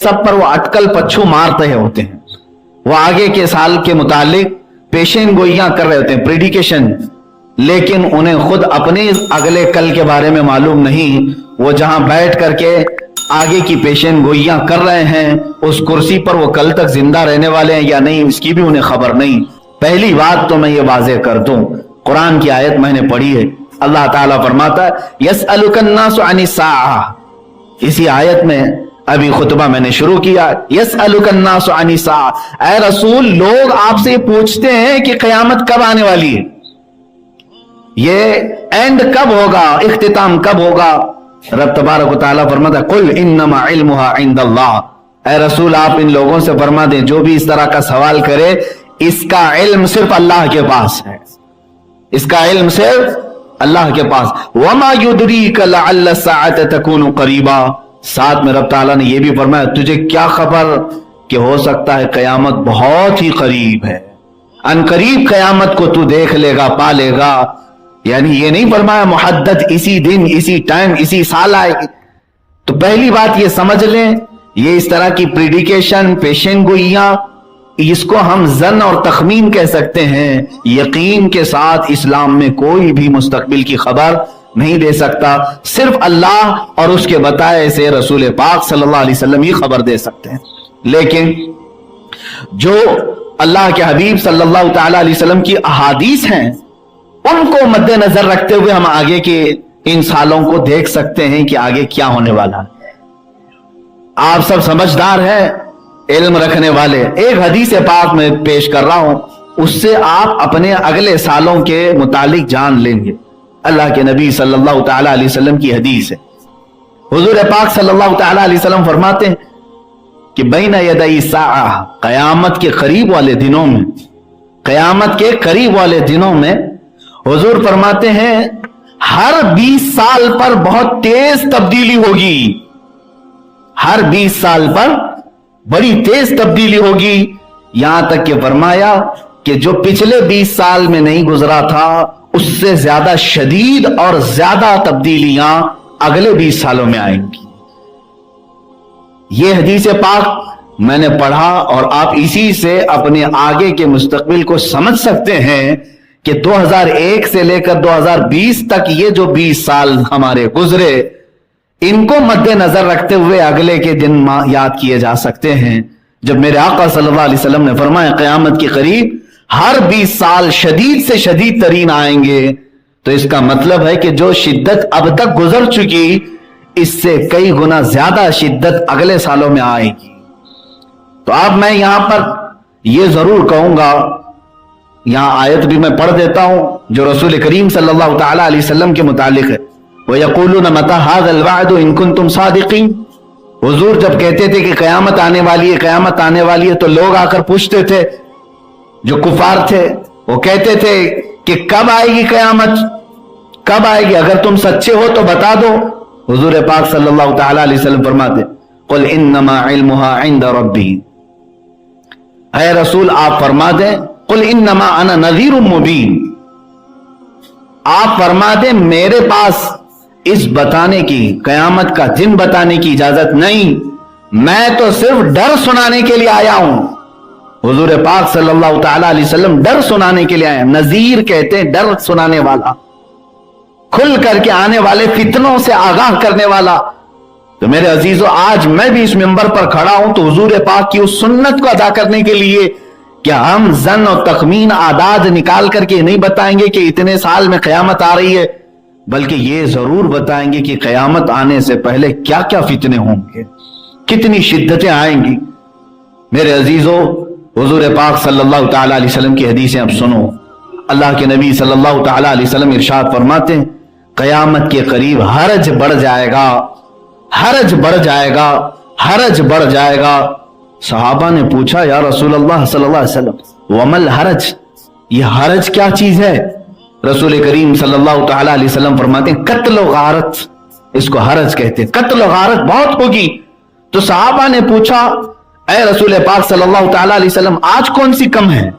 सब पर वो अटकल पच्छू मार रहे होते हैं, वो आगे के साल के मुतालिक पेशेन गोइयां कर रहे होते हैं, प्रेडिकेशन, लेकिन उन्हें खुद अपने अगले कल के बारे में मालूम नहीं। वो जहां बैठ करके आगे की पेशेन गोइयां कर रहे हैं, उस कुर्सी पर वो कल तक जिंदा रहने वाले हैं या नहीं, इसकी भी उन्हें खबर नहीं। पहली बात तो मैं ये वाज़ेह कर दूं, कुरान की आयत मैंने पढ़ी है, अल्लाह ताला फरमाता है यसअलुकन्नासु अनिस्साअह। इसी आयत में अभी खुतबा मैंने शुरू किया, यसअलुकन्नासु अनिस्साअह। ऐ रसूल, लोग आपसे पूछते हैं कि क़यामत कब आने वाली है, ये एंड कब होगा, इख्तिताम कब होगा। रब तबारक व तआला फरमाता है कुल इन्नमा इल्मुहा इंदल्लाह। ऐ रसूल, आप इन लोगों से फरमा दें जो भी इस तरह का सवाल करे, इसका इल्म सिर्फ अल्लाह के पास है, इसका इल्म सिर्फ अल्लाह के पास। वमा युदरीक लअल्ल साअत तकूनु करीबा। साथ में रब ताला ने यह भी फरमाया, तुझे क्या खबर कि हो सकता है कयामत बहुत ही करीब है, अनकरीब कयामत को तू देख लेगा, पा लेगा। यानी ये नहीं फरमाया मुहद्दद इसी दिन, इसी टाइम, इसी साल आएगी। तो पहली बात ये समझ लें, ये इस तरह की प्रेडिकेशन, पेशन गोइयां, इसको हम जन और तखमीन कह सकते हैं। यकीन के साथ इस्लाम में कोई भी मुस्तकबिल की खबर नहीं दे सकता, सिर्फ अल्लाह और उसके बताए से रसूल पाक सल्लल्लाहु अलैहि वसल्लम ही खबर दे सकते हैं। लेकिन जो अल्लाह के हबीब सल्लल्लाहु तआला अलैहि वसल्लम की अहादीस हैं, उनको मद्देनजर रखते हुए हम आगे के इन सालों को देख सकते हैं कि आगे क्या होने वाला है। आप सब समझदार हैं, इल्म रखने वाले। एक हदीस पाक में पेश कर रहा हूं, उससे आप अपने अगले सालों के मुतालिक जान लेंगे। अल्लाह के नबी सल्लल्लाहु तआला अलैहि वसल्लम की हदीस है। हुजूर पाक सल्लल्लाहु तआला अलैहि वसल्लम फरमाते हैं कि बैन यदई साआ, कयामत के करीब वाले दिनों में, कयामत के करीब वाले दिनों में हुजूर फरमाते हैं हर 20 साल पर बहुत तेज तब्दीली होगी, हर 20 साल पर बड़ी तेज तब्दीली होगी। यहां तक कि फरमाया कि जो पिछले 20 साल में नहीं गुजरा था, उससे ज्यादा शदीद और ज्यादा तब्दीलियां अगले 20 सालों में आएंगी। यह हदीस पाक मैंने पढ़ा और आप इसी से अपने आगे के मुस्तकबिल को समझ सकते हैं कि 2001 से लेकर 2020 तक ये जो 20 साल हमारे गुजरे, इनको मद्देनजर रखते हुए अगले के दिन याद किए जा सकते हैं, जब मेरे आका सल्लल्लाहु अलैहि वसल्लम ने फरमाया क़यामत के करीब हर 20 साल शदीद से शदीद तरीन आएंगे। तो इसका मतलब है कि जो शिद्दत अब तक गुजर चुकी, इससे कई गुना ज्यादा शिद्दत अगले सालों में आएगी। तो अब मैं यहां पर यह जरूर कहूंगा, यहां आयत भी मैं पढ़ देता हूं जो रसूल करीम सल्लल्लाहु तआला अलैहि वसल्लम के मुतालिक है। वयक़ूलून मता हाज़ल वअद इन कुन्तुम सादिक़ीन। हुजूर जब कहते थे कि कयामत आने वाली है, कयामत आने वाली है, तो लोग आकर पूछते थे, जो कुफार थे वो कहते थे कि कब आएगी कयामत, कब आएगी, अगर तुम सच्चे हो तो बता दो। हुजूर पाक सल्लल्लाहु तआला अलैहि वसल्लम फरमाते कुल इन्नमा इल्मुहा इंद रब्बी। ऐ रसूल, आप फरमा दें कुल इन्नमा अना नज़ीरुम मुबीन, आप फरमा दें मेरे पास इस बताने की, कयामत का दिन बताने की इजाजत नहीं, मैं तो सिर्फ डर सुनाने के लिए आया हूं। हुजूर पाक सल्लल्लाहु तआला अलैहि वसल्लम डर सुनाने के लिए आए। नजीर कहते हैं डर सुनाने वाला, खुल करके आने वाले फितनों से आगाह करने वाला। तो मेरे अजीजों, आज मैं भी इस मिंबर पर खड़ा हूं तो हुजूर पाक की उस सुन्नत को अदा करने के लिए कि हम जन और तखमीन आदाद निकाल करके नहीं बताएंगे कि इतने साल में कयामत आ रही है, बल्कि ये जरूर बताएंगे कि कयामत आने से पहले क्या क्या फितने होंगे, कितनी शिद्दतें आएंगी। मेरे अजीजों, हुजूर पाक सल्लल्लाहु तआला अलैहि वसल्लम की हदीसें अब सुनो। अल्लाह के नबी सल्लल्लाहु तआला अलैहि वसल्लम इरशाद फरमाते हैं कयामत के करीब हरज बढ़ जाएगा, हरज बढ़ जाएगा, हरज बढ़ जाएगा। सहाबा ने पूछा, या रसूल अल्लाह सल्लल्लाहु अलैहि वसल्लम वमल हरज, ये हरज क्या चीज है? रसूल करीम सल्लल्लाहु तआला अलैहि वसल्लम फरमाते हैं कत्ल गारत, इसको हरज कहते हैं, कत्ल गारत बहुत होगी। तो सहाबा ने पूछा, ऐ रसूल पाक सल्लल्लाहु तआला अलैहि वसल्लम आज कौन सी कम है?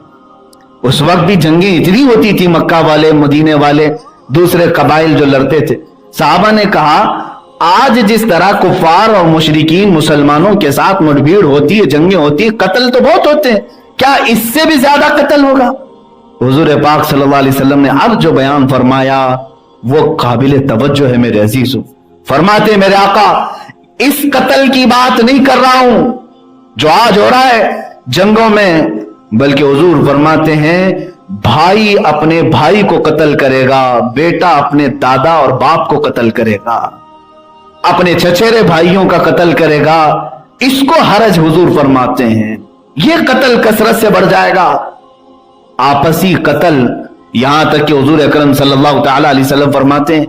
उस वक्त भी जंगें इतनी होती थी, मक्का वाले, मदीने वाले, दूसरे कबाइल जो लड़ते थे। सहाबा ने कहा आज जिस तरह कुफार और मुशरिकीन मुसलमानों के साथ मुठभेड़ होती है, जंगें होती है, कत्ल तो बहुत होते हैं, क्या इससे भी ज्यादा कत्ल होगा? हुजूर पाक सल्लल्लाहु अलैहि वसल्लम ने अब जो बयान फरमाया वो काबिल तवज्जो है मेरे अजीजों। फरमाते मेरे आका, इस कत्ल की बात नहीं कर रहा हूं जो आज हो रहा है जंगों में, बल्कि हुजूर फरमाते हैं भाई अपने भाई को कत्ल करेगा, बेटा अपने दादा और बाप को कत्ल करेगा, अपने चचेरे भाइयों का कत्ल करेगा, इसको हरज हुजूर फरमाते हैं। यह कत्ल कसरत से बढ़ जाएगा, आपसी कत्ल। यहां तक कि हुजूर अकरम सल्लल्लाहु तआला अलैहि वसल्लम फरमाते हैं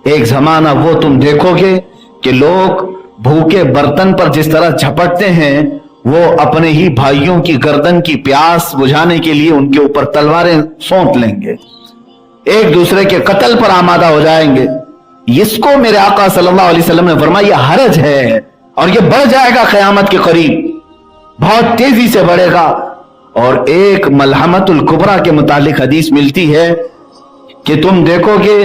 एक जमाना वो तुम देखोगे कि लोग भूखे बर्तन पर जिस तरह झपटते हैं, वो अपने ही भाइयों की गर्दन की प्यास बुझाने के लिए उनके ऊपर तलवारें सौंप लेंगे, एक दूसरे के कत्ल पर आमादा हो जाएंगे। इसको मेरे आका सल्लल्लाहु अलैहि वसल्लम ने फरमाया यह हरज है और यह बढ़ जाएगा क़यामत के करीब, बहुत तेजी से बढ़ेगा। और एक मलहमतुल कुबरा के मुतालिक हदीस मिलती है कि तुम देखोगे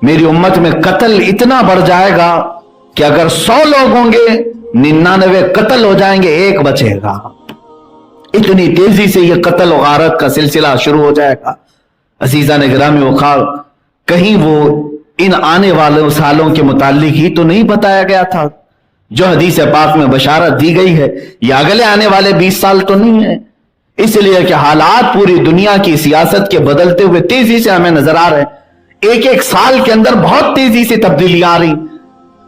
मेरी उम्मत में कत्ल इतना बढ़ जाएगा कि अगर 100 लोग होंगे 99 कत्ल हो जाएंगे, एक बचेगा। इतनी तेजी से यह कत्ल और गारत का सिलसिला शुरू हो जाएगा। अजीजा ने गिरामी वखार, कहीं वो इन आने वाले सालों के मुतालिक ही तो नहीं बताया गया था जो हदीस पाक में बशारत दी गई है, या अगले आने वाले 20 साल तो नहीं है। इसलिए कि हालात पूरी दुनिया की सियासत के बदलते हुए तेजी से हमें नजर आ रहे हैं, एक एक साल के अंदर बहुत तेजी से तब्दीली आ रही।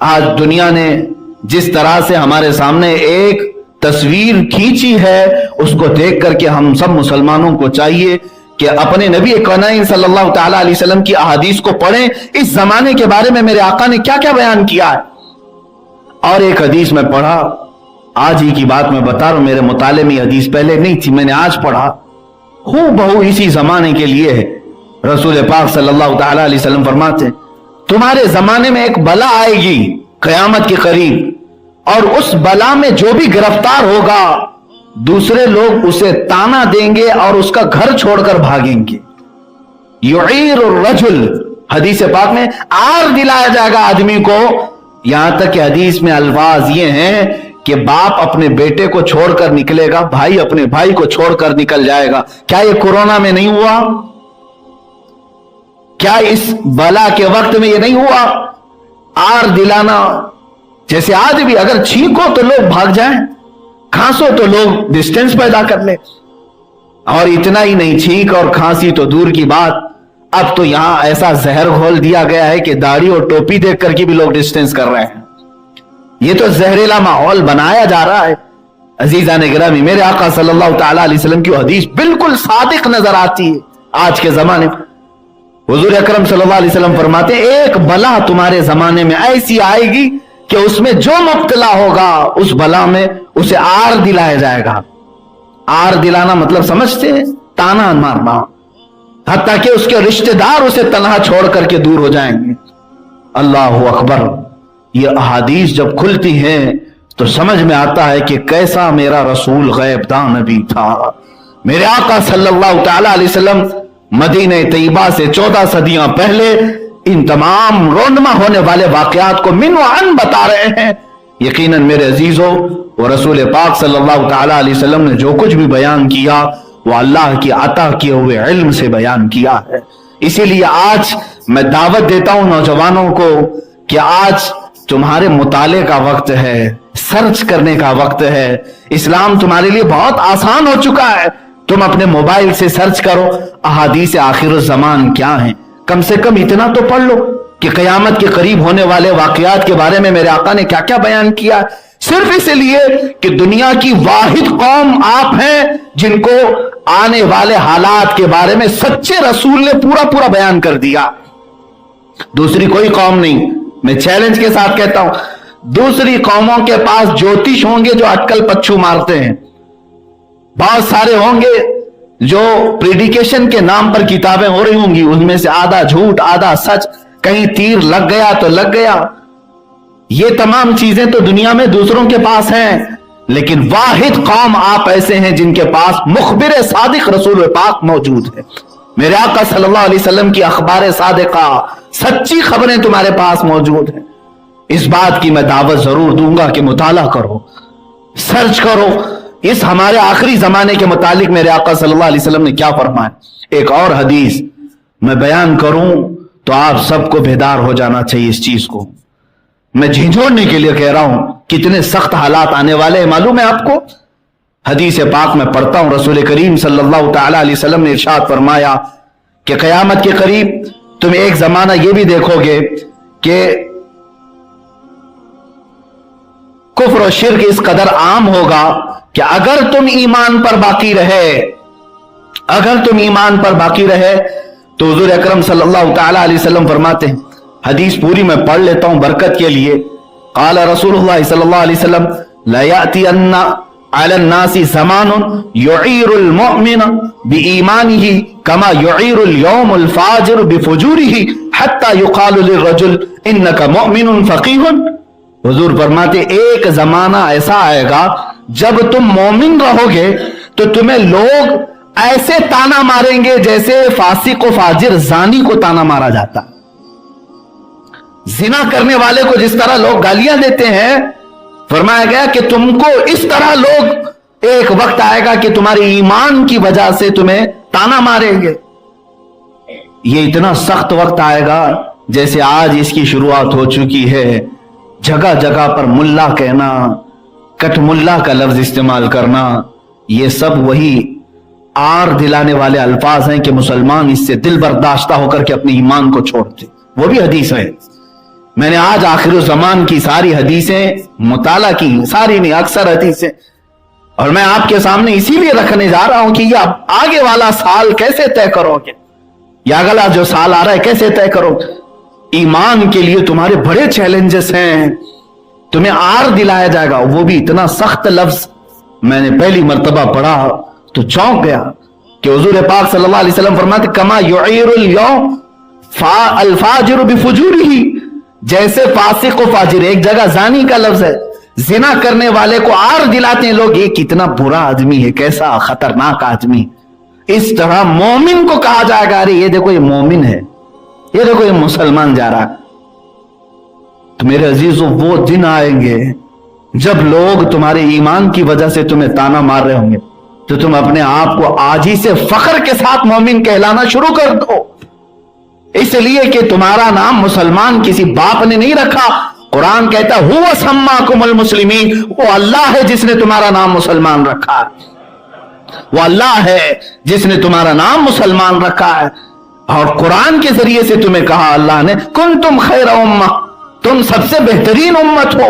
आज दुनिया ने जिस तरह से हमारे सामने एक तस्वीर खींची है, उसको देख करके हम सब मुसलमानों को चाहिए कि अपने नबी करीम सल्लल्लाहु तआला अलैहि वसल्लम की अहादीस को पढ़ें, इस जमाने के बारे में मेरे आका ने क्या क्या बयान किया है। और एक हदीस में पढ़ा, आज ही की बात मैं बता रहा हूं, मेरे मुताले में हदीस पहले नहीं थी, मैंने आज पढ़ा, हूबहू इसी जमाने के लिए है। रसूल पाक सल्लल्लाहु तआला अलैहि वसल्लम फरमाते हैं तुम्हारे जमाने में एक बला आएगी क़यामत के करीब, और उस बला में जो भी गिरफ्तार होगा दूसरे लोग उसे ताना देंगे और उसका घर छोड़कर भागेंगे। युईरुर रजुल, हदीस पाक में आर दिलाया जाएगा आदमी को। यहां तक कि हदीस में अल्फाज ये हैं कि बाप अपने बेटे को छोड़कर निकलेगा, भाई अपने भाई को छोड़कर निकल जाएगा। क्या ये कोरोना में नहीं हुआ? क्या इस बला के वक्त में ये नहीं हुआ? आर दिलाना, जैसे आज भी अगर छींको तो लोग भाग जाएं, खांसो तो लोग डिस्टेंस पैदा कर ले। और इतना ही नहीं, छींक और खांसी तो दूर की बात, अब तो यहां ऐसा जहर घोल दिया गया है कि दाढ़ी और टोपी देख करके भी लोग डिस्टेंस कर रहे हैं। ये तो जहरीला माहौल बनाया जा रहा है। अजीजा ने गिरामी, मेरे आका सल्लल्लाहु तआला अलैहि वसल्लम की हदीस बिल्कुल सादिक नजर आती है आज के जमाने में। हुजूर अकरम सल्लल्लाहु अलैहि वसल्लम फरमाते हैं एक बला तुम्हारे जमाने में ऐसी आएगी कि उसमें जो मुब्तला होगा उस बला में उसे आर दिलाया जाएगा। आर दिलाना मतलब समझते हैं? ताना मारना, हत्ता कि उसके रिश्तेदार उसे तन्हा छोड़ करके दूर हो जाएंगे। अल्लाहु अकबर। ये अहादीस जब खुलती हैं तो समझ में आता है कि कैसा मेरा रसूल गैबदान नबी था। मेरे आका सल्लल्लाहु तआला अलैहि वसल्लम मदीने तैयबा से 14 सदियां पहले इन तमाम रोनमा होने वाले वाकयात को मिन व अन बता रहे हैं। यकीनन मेरे अजीजों, वो रसूल पाक सल्लल्लाहु तआला अलैहि वसल्लम ने जो कुछ भी बयान किया वो अल्लाह की अता किए हुए इल्म से बयान किया है। इसीलिए आज मैं दावत देता हूं नौजवानों को कि आज तुम्हारे मुताले का वक्त है, सर्च करने का वक्त है। इस्लाम तुम्हारे लिए बहुत आसान हो चुका है। तुम अपने मोबाइल से सर्च करो अहादीस आखिर ज़मान क्या है, कम से कम इतना तो पढ़ लो कि क़यामत के करीब होने वाले वाकयात के बारे में मेरे आका ने क्या क्या बयान किया। सिर्फ इसलिए कि दुनिया की वाहिद कौम आप हैं जिनको आने वाले हालात के बारे में सच्चे रसूल ने पूरा पूरा बयान कर दिया। दूसरी कोई कौम नहीं। मैं चैलेंज के साथ कहता हूं, दूसरी कौमों के पास ज्योतिष होंगे जो अटकल पच्छू मारते हैं, बहुत सारे होंगे जो प्रेडिकेशन के नाम पर किताबें हो रही होंगी, उनमें से आधा झूठ आधा सच, कहीं तीर लग गया तो लग गया। ये तमाम चीजें तो दुनिया में दूसरों के पास हैं, लेकिन वाहिद कौम आप ऐसे हैं जिनके पास मुखबिर सादिक रसूल पाक मौजूद है। मेरे आका सल्लल्लाहु अलैहि वसल्लम की अखबार सादिका, सच्ची खबरें तुम्हारे पास मौजूद हैं। इस बात की मैं दावत जरूर दूंगा कि मुताला करो, सर्च करो इस हमारे आखिरी जमाने के मुतालिक मेरे आका सल्लल्लाहु अलैहि वसल्लम ने क्या फरमाया। एक और हदीस मैं बयान करूं तो आप सबको बेदार हो जाना चाहिए इस चीज को। मैं झिझोड़ने के लिए कह रहा हूं, कितने सख्त हालात आने वाले हैं मालूम है आपको। हदीस पाक में पढ़ता हूं, रसूल करीम सल्लल्लाहु ताला अलैहि वसल्लम ने इरशाद फरमाया कि कयामत के करीब तुम एक जमाना यह भी देखोगे कि कुफ्र और शिर्क इस कदर आम होगा कि अगर तुम ईमान पर बाकी रहे तो हुजूर अकरम सल्लल्लाहु ताला अलैहि वसल्लम फरमाते हैं, हदीस पूरी मैं पढ़ लेता हूं बरकत के लिए। क़ाल रसूलुल्लाह सल्लल्लाहु अलैहि वसल्लम ला यातियन्ना अला अन्नासी ज़मानुन युईरुल मुअमिन बिईमानिही कमा युईरुल यौमुल फाजिर बिफुजूरिही हत्ता युक़ालु लिर्रजुल इन्नका मुअमिनुन फ़क़ीहुन। हुजूर फरमाते एक जमाना ऐसा आएगा जब तुम मोमिन रहोगे तो तुम्हें लोग ऐसे ताना मारेंगे जैसे फासिक को फाजिर जानी को ताना मारा जाता। जिना करने वाले को जिस तरह लोग गालियां देते हैं, फरमाया गया कि तुमको इस तरह लोग एक वक्त आएगा कि तुम्हारे ईमान की वजह से तुम्हें ताना मारेंगे। ये इतना सख्त वक्त आएगा जैसे आज इसकी शुरुआत हो चुकी है। जगह जगह पर मुल्ला कहना, कट मुल्ला का लफ्ज इस्तेमाल करना, ये सब वही आर दिलाने वाले अल्फाज हैं कि मुसलमान इससे दिल बर्दाश्ता होकर के अपने ईमान को छोड़ते। वो भी हदीस है। मैंने आज आखिर ज़मान की सारी हदीसें मुताला की, सारी नहीं अक्सर हदीसें, और मैं आपके सामने इसीलिए रखने जा रहा हूं कि ये आगे वाला साल कैसे तय करोगे, या अगला जो साल आ रहा है कैसे तय करोगे। ईमान के लिए तुम्हारे बड़े चैलेंजेस हैं, तुम्हें आर दिलाया जाएगा। वो भी इतना सख्त लफ्ज मैंने पहली मर्तबा पढ़ा तो चौंक गया कि हुजूर पाक सल्लल्लाहु अलैहि वसल्लम फरमाते कमा युईरुल यौम अल फाजिर बिफुजूरिही, जैसे फासिक को फाजिर, एक जगह जानी का लफ्ज है, जिना करने वाले को आर दिलाते हैं लोग, ये कितना बुरा आदमी है, कैसा खतरनाक आदमी। इस तरह मोमिन को कहा जाएगा अरे ये देखो ये मोमिन है, ये देखो ये मुसलमान जा रहा है। तो मेरे अजीजों वो दिन आएंगे जब लोग तुम्हारे ईमान की वजह से तुम्हें ताना मार रहे होंगे तो तुम अपने आप को आज ही से फख्र के साथ मोमिन कहलाना शुरू कर दो, इसलिए कि तुम्हारा नाम मुसलमान किसी बाप ने नहीं रखा। कुरान कहता है हुवा सम्माकुमुल मुस्लिमीन, वो अल्लाह है जिसने तुम्हारा नाम मुसलमान रखा है, वो अल्लाह है जिसने तुम्हारा नाम मुसलमान रखा है। और कुरान के जरिए से तुम्हें कहा अल्लाह ने कुंतुम खैर उम्मा, तुम सबसे बेहतरीन उम्मत हो।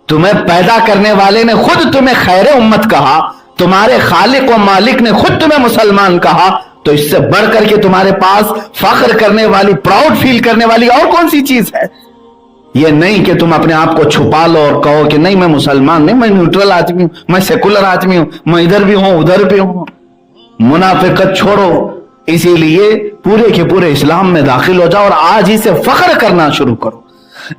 तुम्हें पैदा करने वाले ने खुद तुम्हें खैर उम्मत कहा, तुम्हारे खालिक और मालिक ने खुद तुम्हें मुसलमान कहा, तो इससे बढ़कर के तुम्हारे पास फख्र करने वाली, प्राउड फील करने वाली और कौन सी चीज है। ये नहीं कि तुम अपने आप को छुपा लो और कहो कि नहीं मैं मुसलमान नहीं, मैं न्यूट्रल आदमी हूं, मैं सेकुलर आदमी हूं, मैं इधर भी हूं उधर भी हूं। मुनाफिकत छोड़ो, इसीलिए पूरे के पूरे इस्लाम में दाखिल हो जाओ और आज ही से फख्र करना शुरू करो।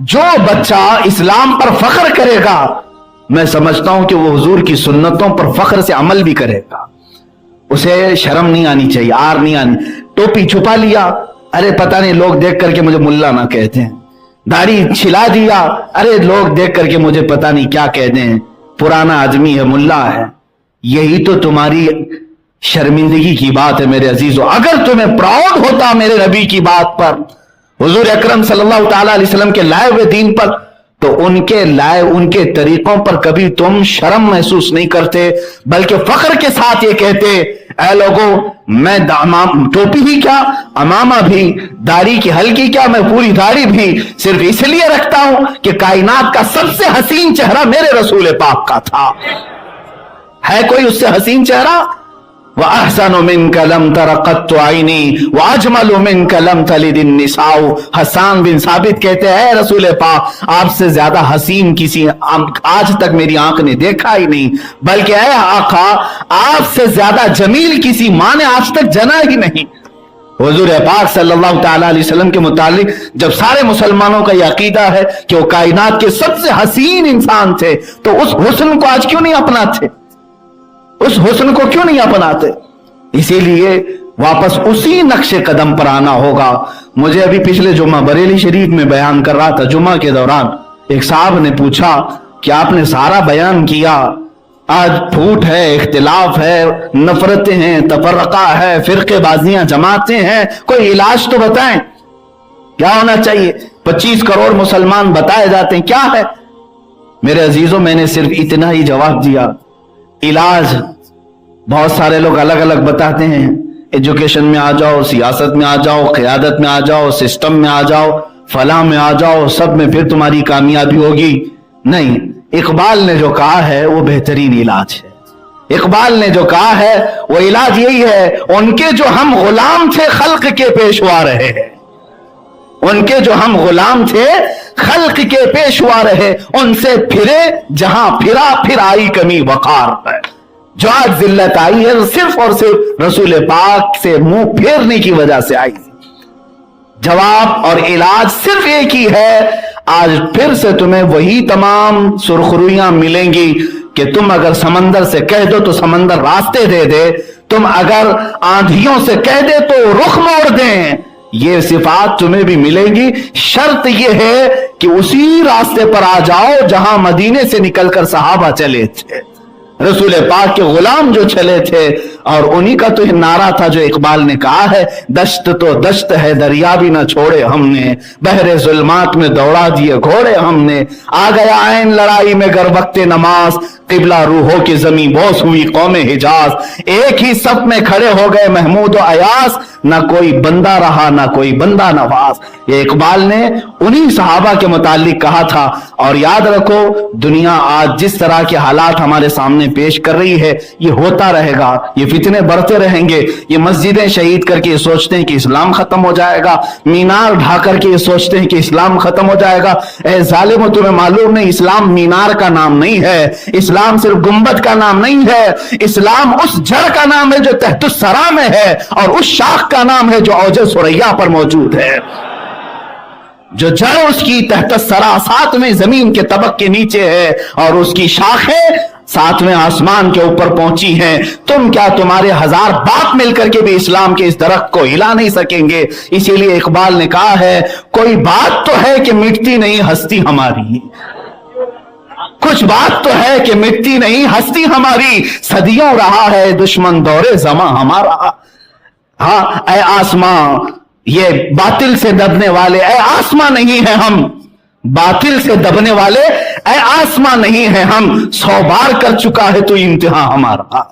जो बच्चा इस्लाम पर फख्र करेगा, मैं समझता हूं कि वो हुजूर की सुन्नतों पर फख्र से अमल भी करेगा। उसे शर्म नहीं आनी चाहिए, आर नहीं आनी। टोपी छुपा लिया, अरे पता नहीं लोग देख करके मुझे मुल्ला ना कहते हैं। दाढ़ी छिला दिया, अरे लोग देख करके मुझे पता नहीं क्या कहते हैं, पुराना आदमी है, मुल्ला है। यही तो तुम्हारी शर्मिंदगी की बात है मेरे अजीजों। अगर तुम्हें प्राउड होता मेरे नबी की बात पर, हुजूर अकरम सल्लल्लाहु ताला अलैहि वसल्लम के लाए हुए दीन पर, तो उनके तरीकों पर कभी तुम शर्म महसूस नहीं करते, बल्कि फख्र के साथ ये कहते ऐ लोगों मैं टोपी ही क्या, अमामा भी, दाढ़ी की हल्की क्या, मैं पूरी दाढ़ी भी सिर्फ इसलिए रखता हूं कि कायनात का सबसे हसीन चेहरा मेरे रसूल पाक का था। है कोई उससे हसीन चेहरा? व अहसनु मिनका लम तरा क़त्तु आइनी व अजमलु मिनका लम तलिदिन निसाउ। हसन बिन साबित कहते हैं रसूल पाक आपसे ज्यादा हसीन किसी आज तक मेरी आंख ने देखा ही नहीं, बल्कि ऐ आका आपसे ज्यादा जमील किसी मां ने आज तक जना ही नहीं। हुजूर पाक सल्लल्लाहु ताला अलैहि वसल्लम के मुतालिक जब सारे मुसलमानों का यह अकीदा है कि वो कायनात के सबसे हसीन इंसान थे, तो उस हुस्न को आज क्यों नहीं अपनाते, उस हुस्न को क्यों नहीं अपनाते? इसीलिए वापस उसी नक्शे कदम पर आना होगा। मुझे अभी पिछले जुम्मा बरेली शरीफ में बयान कर रहा था, जुम्मा के दौरान एक साहब ने पूछा कि आपने सारा बयान किया, आज फूट है, इख्तिलाफ है, नफरतें हैं, तफर्रका है, फिरकेबाजियां, जमातें हैं, कोई इलाज तो बताएं, क्या होना चाहिए? 25 करोड़ मुसलमान बताए जाते हैं, क्या है? मेरे अजीजों, मैंने सिर्फ इतना ही जवाब दिया। इलाज बहुत सारे लोग अलग अलग बताते हैं, एजुकेशन में आ जाओ, सियासत में आ जाओ, क़यादत में आ जाओ, सिस्टम में आ जाओ, फलाह में आ जाओ, सब में फिर तुम्हारी कामयाबी होगी। नहीं, इकबाल ने जो कहा है वो बेहतरीन इलाज है। इकबाल ने जो कहा है वो इलाज यही है, उनके जो हम गुलाम थे खल्क के पेशवा रहे हैं, उनके जो हम गुलाम थे खल्क के पेशवा रहे, उनसे फिरे जहां फिरा फिर आई कमी वकार है। जो आज जिल्लत आई है सिर्फ और सिर्फ रसूल पाक से मुंह फेरने की वजह से आई। जवाब और इलाज सिर्फ एक ही है। आज फिर से तुम्हें वही तमाम सुरखरुइयां मिलेंगी कि तुम अगर समंदर से कह दो तो समंदर रास्ते दे दे, तुम अगर आंधियों से कह दे तो रुख मोड़ दें, ये सिफात तुम्हें भी मिलेंगी। शर्त यह है कि उसी रास्ते पर आ जाओ जहां मदीने से निकलकर सहाबा चले थे, रसूल पाक के गुलाम जो चले थे। और उन्हीं का तो नारा था जो इकबाल ने कहा है, दश्त तो दश्त है दरिया भी न छोड़े हमने, बहरे जुल्मात में दौड़ा दिए घोड़े हमने, आ गया ऐन लड़ाई में गर वक्ते नमाज, किबला रूहों की जमी बोस हुई कौमे हिजाज, एक ही सफ में खड़े हो गए महमूद और अयास, ना कोई बंदा रहा ना कोई बंदा नवाज। ये इकबाल ने उन्हीं सहाबा के मुतालिक कहा था। और याद रखो, दुनिया आज जिस तरह के हालात हमारे सामने पेश कर रही है, ये होता रहेगा, ये फितने बढ़ते रहेंगे। ये मस्जिदें शहीद करके ये सोचते हैं कि इस्लाम खत्म हो जाएगा, मीनार ढा करके ये सोचते हैं कि इस्लाम खत्म हो जाएगा। ए जालिमो, तुम्हें मालूम नहीं, इस्लाम मीनार का नाम नहीं है, इस्लाम सिर्फ गुंबद का नाम नहीं है, इस्लाम उस जड़ का नाम है जो तहतुस सरा में है, और उस शाख का नाम है जो औजे सुरैया पर मौजूद है। जो जड़ उसकी तहतुस सरा 7वें जमीन के तबक के नीचे है, और उसकी शाखें 7वें आसमान के ऊपर पहुंची हैं। तुम क्या, तुम्हारे 1000 बाप मिलकर के भी इस्लाम के इस दरख्त को हिला नहीं सकेंगे। इसीलिए इकबाल ने कहा है, कोई बात तो है कि मिटती नहीं हस्ती हमारी, कुछ बात तो है कि मिटती नहीं हस्ती हमारी, सदियों रहा है दुश्मन दौरे जमा हमारा। हाँ ऐ आसमां, ये बातिल से दबने वाले, ऐ आसमां नहीं है हम, बातिल से दबने वाले ऐ आसमां नहीं है हम, 100 बार कर चुका है तू इम्तिहान हमारा,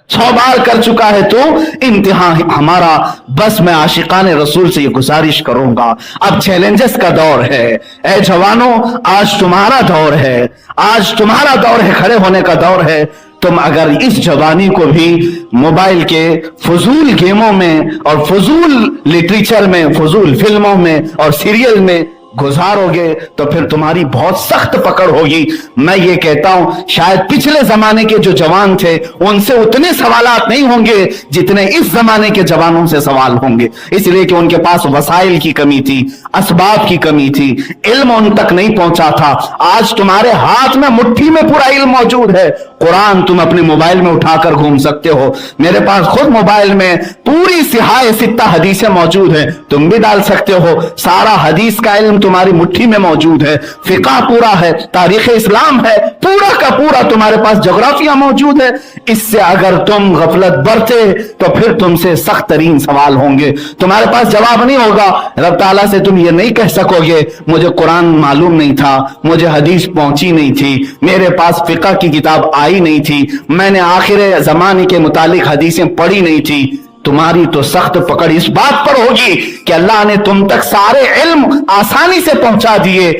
100 बार कर चुका है तू इम्तिहान हमारा। बस मैं आशिकाने रसूल से ये गुजारिश करूंगा, अब चैलेंजेस का दौर है। ऐ जवानों, आज तुम्हारा दौर है, आज तुम्हारा दौर है, खड़े होने का दौर है। तुम अगर इस जवानी को भी मोबाइल के फजूल गेमों में और फजूल लिटरेचर में, फजूल फिल्मों में और सीरियल में गुजारोगे तो फिर तुम्हारी बहुत सख्त पकड़ होगी। मैं ये कहता हूं, शायद पिछले जमाने के जो जवान थे उनसे उतने सवालात नहीं होंगे जितने इस जमाने के जवानों से सवाल होंगे, इसलिए कि उनके पास वसाइल की कमी थी, असबाब की कमी थी, इल्म उन तक नहीं पहुंचा था। आज तुम्हारे हाथ में मुट्ठी में पूरा इल्म मौजूद है। कुरान तुम अपने मोबाइल में उठाकर घूम सकते हो, मेरे पास खुद मोबाइल में पूरी सिहाए सित्ता हदीसें मौजूद है, तुम भी डाल सकते हो। सारा हदीस का इल्म तुम्हारी मुट्ठी में मौजूद है, फिक़ह पूरा है, तारीख इस्लाम है, पूरा का पूरा तुम्हारे पास, ज्योग्राफिया मौजूद है। इससे अगर तुम गफलत बरते तो फिर तुमसे सख्त तरीन सवाल होंगे, तुम्हारे पास जवाब नहीं होगा। रब ताला से तुम ये नहीं कह सकोगे मुझे कुरान मालूम नहीं था, मुझे हदीस पहुंची नहीं थी, मेरे पास फिक़ह की किताब आई नहीं थी, मैंने आखिर जमाने के मुतालिक हदीसें पढ़ी नहीं थी। तुम्हारी तो सख्त पकड़ इस बात पर होगी कि अल्लाह ने तुम तक सारे इल्म आसानी से पहुंचा दिए,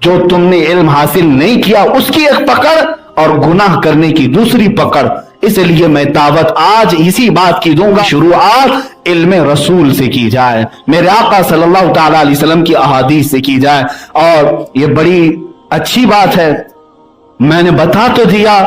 जो तुमने इल्म हासिल नहीं किया उसकी एक पकड़ और गुनाह करने की दूसरी पकड़। इसलिए मैं दावत आज इसी बात की दूंगा, शुरुआत इल्म रसूल से की जाए, मेरे आका सल्लल्लाहु तआला अलैहि वसल्लम की अहादीस से की जाए। और ये बड़ी अच्छी बात है, मैंने बता तो दिया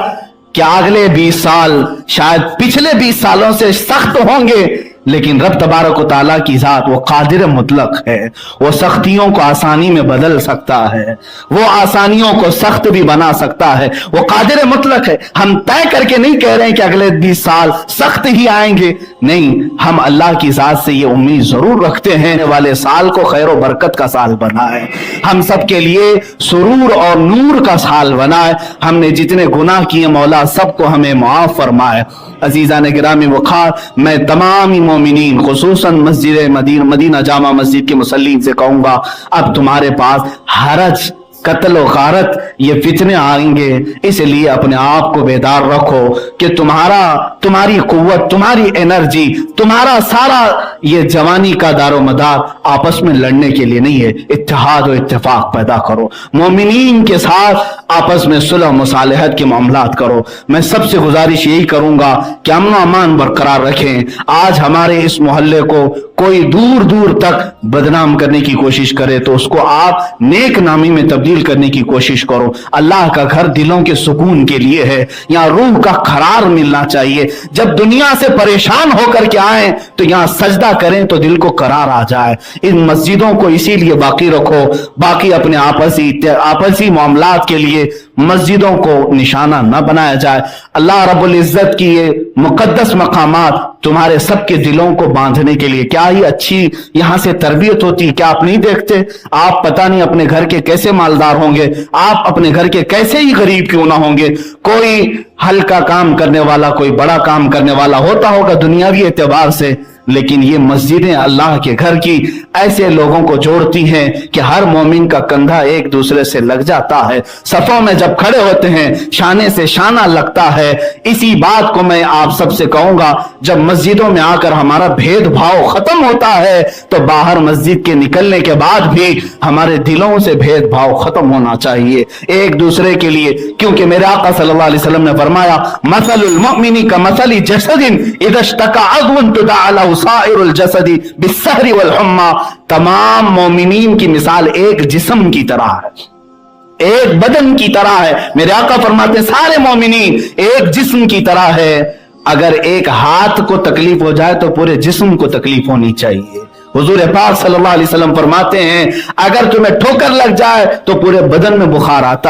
कि अगले 20 साल शायद पिछले 20 सालों से सख्त होंगे, लेकिन रब तबारक व तआला की जात वो कादिर मुतलक है, वो सख्तियों को आसानी में बदल सकता है, वो आसानियों को सख्त भी बना सकता है, वो कादिर मुतलक है। हम तय करके नहीं कह रहे हैं कि अगले 20 साल सख्त ही आएंगे, नहीं, हम अल्लाह की जात से ये उम्मीद जरूर रखते हैं वाले साल को खैर और बरकत का साल बनाए, हम सब के लिए सुरूर और नूर का साल बनाए। हमने जितने गुनाह किए मौला सबको हमें माफ फरमाए। अजीज़ान गिरामी वक़ार, मैं तमाम मोमिनीन खुसूसन मस्जिद मदीना जामा मस्जिद के मुसल्लीन से कहूंगा, अब तुम्हारे पास हरज, कत्ल और गारत ये फितने आएंगे, इसलिए अपने आप को बेदार रखो कि तुम्हारी कुव्वत, तुम्हारी एनर्जी, तुम्हारा सारा ये जवानी का दारो मदार आपस में लड़ने के लिए नहीं है। इत्तेहाद और इत्तेफाक पैदा करो, मोमिनीन के साथ आपस में सुलह मुसालहत के मामलात करो। मैं सबसे गुजारिश यही करूंगा कि अमन अमान बरकरार रखें। आज हमारे इस मोहल्ले को कोई दूर दूर तक बदनाम करने की कोशिश करे तो उसको आप नेक नामी में तब्दील करने की कोशिश करो। अल्लाह का घर दिलों के सुकून के लिए है, यहाँ रूह का करार मिलना चाहिए। जब दुनिया से परेशान होकर के आए तो यहाँ सजदा करें तो दिल को करार आ जाए। इन मस्जिदों को इसीलिए बाकी रखो, बाकी अपने आपसी मामलात के लिए मस्जिदों को निशाना न बनाया जाए। अल्लाह रब्बुल इज्जत की ये मुकद्दस मकामात तुम्हारे सबके दिलों को बांधने के लिए, क्या ही अच्छी यहां से तरबियत होती, क्या आप नहीं देखते? आप पता नहीं अपने घर के कैसे मालदार होंगे, आप अपने घर के कैसे ही गरीब क्यों ना होंगे। कोई हल्का काम करने वाला, कोई बड़ा काम करने वाला होता होगा दुनियावी एतबार से, लेकिन ये मस्जिदें अल्लाह के घर की ऐसे लोगों को जोड़ती हैं कि हर मोमिन का कंधा एक दूसरे से लग जाता है। सफों में जब खड़े होते हैं शाने से शाना लगता है। इसी बात को मैं आप सबसे कहूंगा, जब मस्जिदों में आकर हमारा भेदभाव खत्म होता है तो बाहर मस्जिद के निकलने के बाद भी हमारे दिलों से भेदभाव खत्म होना चाहिए एक दूसरे के लिए, क्योंकि मेरे आका सल्लल्लाहु अलैहि वसल्लम ने फरमाया, मसलुल मुमिनी का मसली जसदिन इज़ा इश्तका अज़वन तुदअ साइरुल जसदी बिस्सहरी वल हुम्मा। तमाम मोमिनीन की मिसाल एक जिस्म की तरह है, एक बदन की तरह है। मेरे आका फरमाते हैं सारे मोमिनीन एक जिस्म की तरह है। अगर एक हाथ को तकलीफ हो जाए तो पूरे जिस्म को तकलीफ होनी चाहिए। हुजूर पाक सल्लल्लाहु अलैहि वसल्लम फरमाते हैं अगर तुम्हें ठोकर लग जाए तो पूरे बदन में बुखार आता है।